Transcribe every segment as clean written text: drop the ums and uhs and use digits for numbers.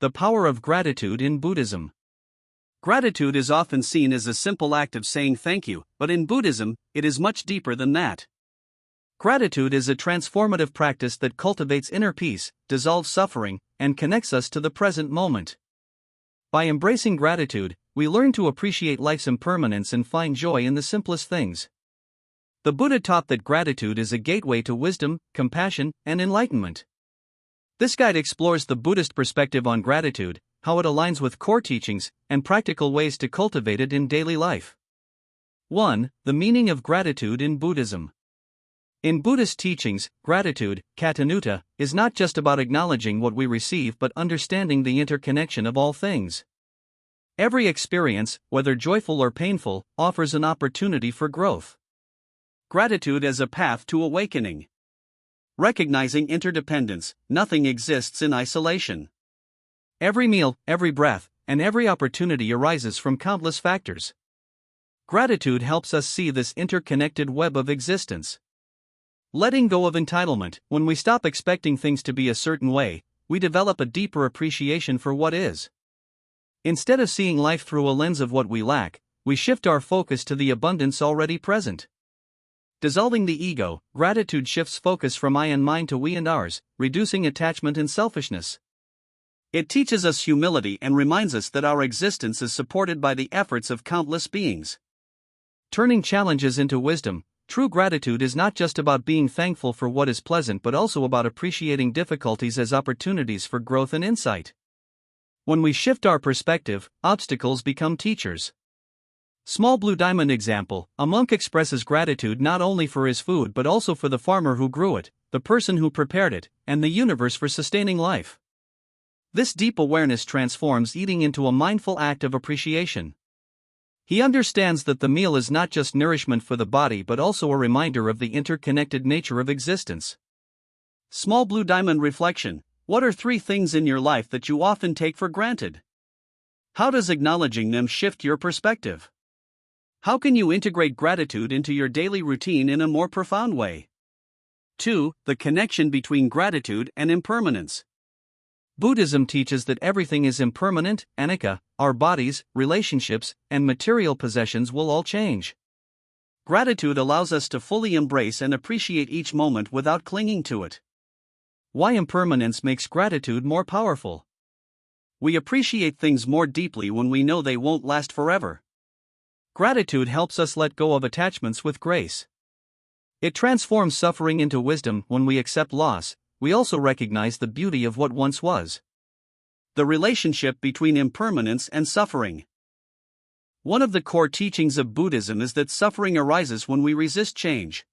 The power of gratitude in Buddhism. Gratitude is often seen as a simple act of saying thank you, but in Buddhism, it is much deeper than that. Gratitude is a transformative practice that cultivates inner peace, dissolves suffering, and connects us to the present moment. By embracing gratitude, we learn to appreciate life's impermanence and find joy in the simplest things. The Buddha taught that gratitude is a gateway to wisdom, compassion, and enlightenment. This guide explores the Buddhist perspective on gratitude, how it aligns with core teachings, and practical ways to cultivate it in daily life. 1. The meaning of gratitude in Buddhism. In Buddhist teachings, gratitude, katanuta, is not just about acknowledging what we receive but understanding the interconnection of all things. Every experience, whether joyful or painful, offers an opportunity for growth. Gratitude as a path to awakening. Recognizing interdependence, nothing exists in isolation. Every meal, every breath, and every opportunity arises from countless factors. Gratitude helps us see this interconnected web of existence. Letting go of entitlement. When we stop expecting things to be a certain way, we develop a deeper appreciation for what is. Instead of seeing life through a lens of what we lack, we shift our focus to the abundance already present. Dissolving the ego, gratitude shifts focus from I and mine to we and ours, reducing attachment and selfishness. It teaches us humility and reminds us that our existence is supported by the efforts of countless beings. Turning challenges into wisdom. True gratitude is not just about being thankful for what is pleasant but also about appreciating difficulties as opportunities for growth and insight. When we shift our perspective, obstacles become teachers. Small blue diamond example: a monk expresses gratitude not only for his food but also for the farmer who grew it, the person who prepared it, and the universe for sustaining life. This deep awareness transforms eating into a mindful act of appreciation. He understands that the meal is not just nourishment for the body but also a reminder of the interconnected nature of existence. Small blue diamond reflection: what are 3 things in your life that you often take for granted? How does acknowledging them shift your perspective? How can you integrate gratitude into your daily routine in a more profound way? 2. The connection between gratitude and impermanence. Buddhism teaches that everything is impermanent, anicca. Our bodies, relationships, and material possessions will all change. Gratitude allows us to fully embrace and appreciate each moment without clinging to it. Why impermanence makes gratitude more powerful. We appreciate things more deeply when we know they won't last forever. Gratitude helps us let go of attachments with grace. It transforms suffering into wisdom. When we accept loss, we also recognize the beauty of what once was. The relationship between impermanence and suffering. One of the core teachings of Buddhism is that suffering arises when we resist change.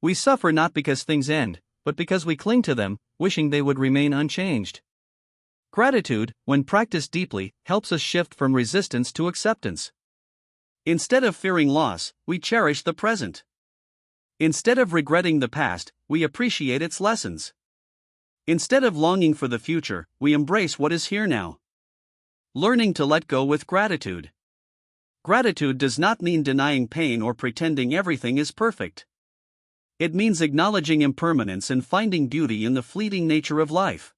We suffer not because things end, but because we cling to them, wishing they would remain unchanged. Gratitude, when practiced deeply, helps us shift from resistance to acceptance. Instead of fearing loss, we cherish the present. Instead of regretting the past, we appreciate its lessons. Instead of longing for the future, we embrace what is here now. Learning to let go with gratitude. Gratitude does not mean denying pain or pretending everything is perfect. It means acknowledging impermanence and finding beauty in the fleeting nature of life.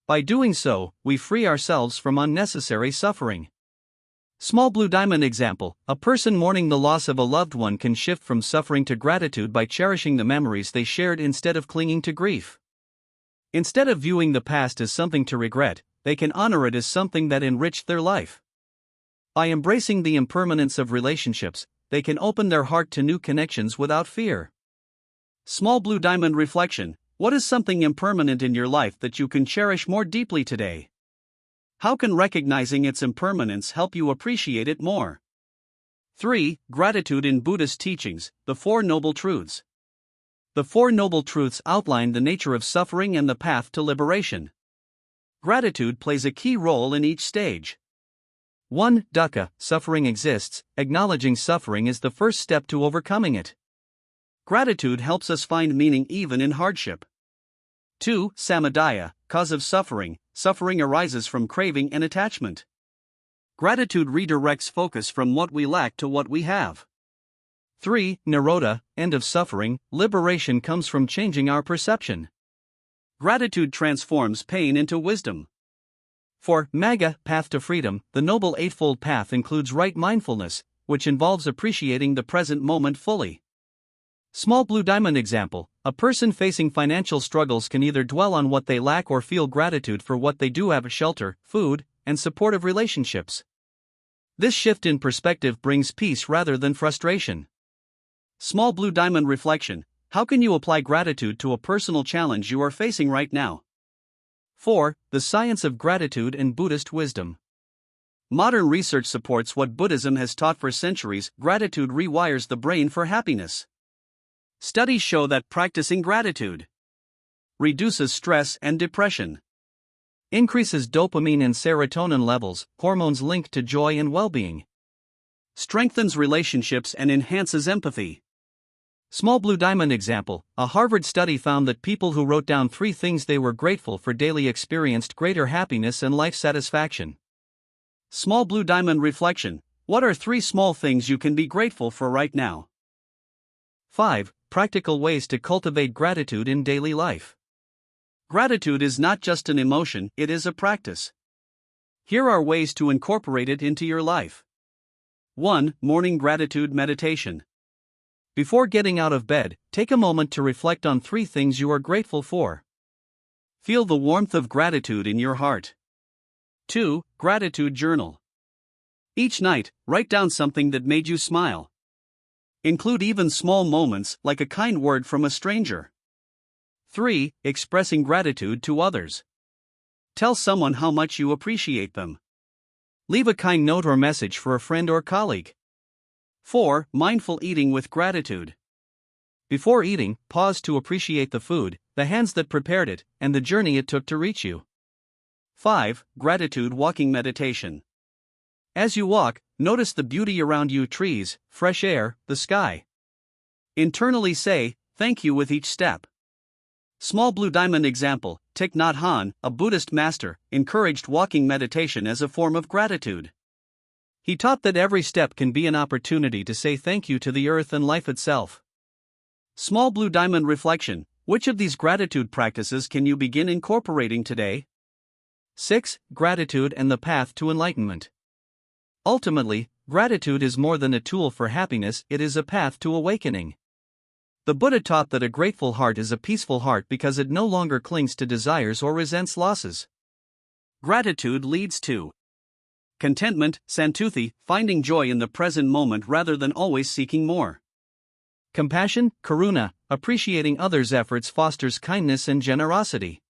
By doing so, we free ourselves from unnecessary suffering. Small blue diamond example: a person mourning the loss of a loved one can shift from suffering to gratitude by cherishing the memories they shared instead of clinging to grief. Instead of viewing the past as something to regret, they can honor it as something that enriched their life. By embracing the impermanence of relationships, they can open their heart to new connections without fear. Small blue diamond reflection: what is something impermanent in your life that you can cherish more deeply today? How can recognizing its impermanence help you appreciate it more? 3. Gratitude in Buddhist teachings, the 4 Noble Truths. The 4 Noble Truths outline the nature of suffering and the path to liberation. Gratitude plays a key role in each stage. 1. Dukkha, suffering exists. Acknowledging suffering is the first step to overcoming it. Gratitude helps us find meaning even in hardship. 2. Samadaya, cause of suffering. Suffering arises from craving and attachment. Gratitude redirects focus from what we lack to what we have. 3. Nirodha, end of suffering. Liberation comes from changing our perception. Gratitude transforms pain into wisdom. For Magga, Path to Freedom, the Noble Eightfold Path includes right mindfulness, which involves appreciating the present moment fully. Small blue diamond example: a person facing financial struggles can either dwell on what they lack or feel gratitude for what they do have: shelter, food, and supportive relationships. This shift in perspective brings peace rather than frustration. Small blue diamond reflection: how can you apply gratitude to a personal challenge you are facing right now? 4. The science of gratitude and Buddhist wisdom. Modern research supports what Buddhism has taught for centuries: gratitude rewires the brain for happiness. Studies show that practicing gratitude reduces stress and depression, increases dopamine and serotonin levels, hormones linked to joy and well-being, strengthens relationships and enhances empathy. Small blue diamond example: a Harvard study found that people who wrote down 3 things they were grateful for daily experienced greater happiness and life satisfaction. Small blue diamond reflection: what are 3 small things you can be grateful for right now? 5. Practical ways to cultivate gratitude in daily life. Gratitude is not just an emotion, it is a practice. Here are ways to incorporate it into your life. 1. Morning gratitude meditation. Before getting out of bed, take a moment to reflect on 3 things you are grateful for. Feel the warmth of gratitude in your heart. 2. Gratitude journal. Each night, write down something that made you smile. Include even small moments, like a kind word from a stranger. 3. Expressing gratitude to others. Tell someone how much you appreciate them. Leave a kind note or message for a friend or colleague. 4. Mindful eating with gratitude. Before eating, pause to appreciate the food, the hands that prepared it, and the journey it took to reach you. 5. Gratitude walking meditation. As you walk, notice the beauty around you: trees, fresh air, the sky. Internally say, thank you with each step. Small blue diamond example: Thich Nhat Hanh, a Buddhist master, encouraged walking meditation as a form of gratitude. He taught that every step can be an opportunity to say thank you to the earth and life itself. Small blue diamond reflection: which of these gratitude practices can you begin incorporating today? 6. Gratitude and the path to enlightenment. Ultimately, gratitude is more than a tool for happiness, it is a path to awakening. The Buddha taught that a grateful heart is a peaceful heart because it no longer clings to desires or resents losses. Gratitude leads to contentment, santuthi, finding joy in the present moment rather than always seeking more. Compassion, karuna, appreciating others' efforts fosters kindness and generosity.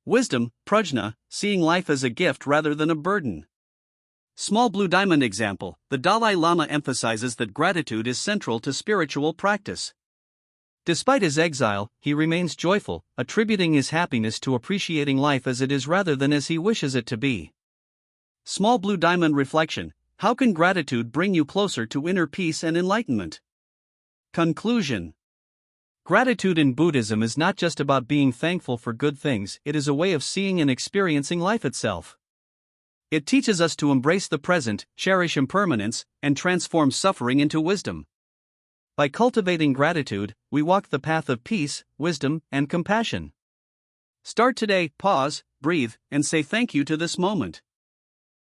Wisdom, prajna, seeing life as a gift rather than a burden. Small blue diamond example: the Dalai Lama emphasizes that gratitude is central to spiritual practice. Despite his exile, he remains joyful, attributing his happiness to appreciating life as it is rather than as he wishes it to be. Small blue diamond reflection: how can gratitude bring you closer to inner peace and enlightenment? Conclusion: gratitude in Buddhism is not just about being thankful for good things, it is a way of seeing and experiencing life itself. It teaches us to embrace the present, cherish impermanence, and transform suffering into wisdom. By cultivating gratitude, we walk the path of peace, wisdom, and compassion. Start today, pause, breathe, and say thank you to this moment.